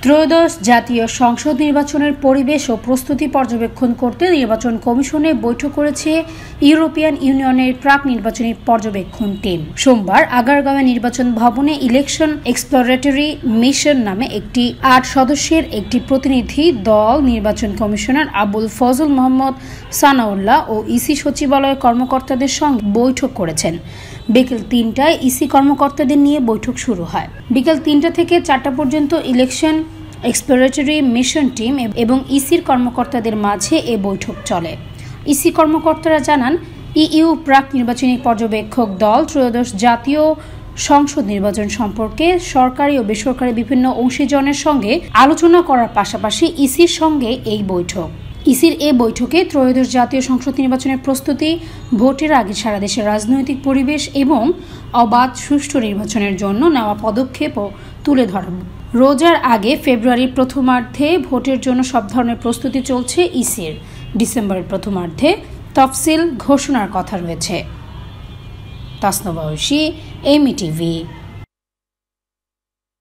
ত্রয়োদশ জাতীয় সংসদ নির্বাচনের পরিবেশ ও প্রস্তুতি পর্যবেক্ষণ করতে নির্বাচন কমিশনে বৈঠক করেছে ইউরোপিয়ান ইউনিয়নের প্রাক নির্বাচনী পর্যবেক্ষণ টিম। সোমবার আগারগাঁওয়ে নির্বাচন ভবনে ইলেকশন এক্সপ্লোরেটরি মিশন নামে একটি ৮ সদস্যের একটি প্রতিনিধি দল নির্বাচন কমিশনার আবুল ফজল মোহাম্মদ সানাউল্লাহ ও ইসি সচিবালয়ের কর্মকর্তাদের সঙ্গে বৈঠক করেছেন। বিকেল ৩টায় ইসি কর্মকর্তাদের নিয়ে বৈঠক শুরু হয়। বিকেল ৩টা থেকে ৪টা পর্যন্ত ইলেকশন এক্সপ্লোরেটরি মিশন টিম এবং ইসির কর্মকর্তাদের মাঝে এ বৈঠক চলে। ইসি কর্মকর্তারা জানান, ইইউ প্রাক নির্বাচনী পর্যবেক্ষক দল ত্রয়োদশ জাতীয় সংসদ নির্বাচন সম্পর্কে সরকারি ও বেসরকারি বিভিন্ন অংশীজনের সঙ্গে আলোচনা করার পাশাপাশি ইসির সঙ্গে এই বৈঠক। ইসির এ বৈঠকে ত্রয়োদশ জাতীয় সংসদ নির্বাচনের প্রস্তুতি, ভোটের আগে সারা দেশের রাজনৈতিক পরিবেশ এবং অবাধ সুষ্ঠু নির্বাচনের জন্য নেওয়া পদক্ষেপও তুলে ধরা। রোজার আগে ফেব্রুয়ারির প্রথমার্ধে ভোটের জন্য সব ধরনের প্রস্তুতি চলছে ইসির। ডিসেম্বরের প্রথমার্ধে তফসিল ঘোষণার কথা রয়েছে। তাসনভা ঐশী, এমইটিভি।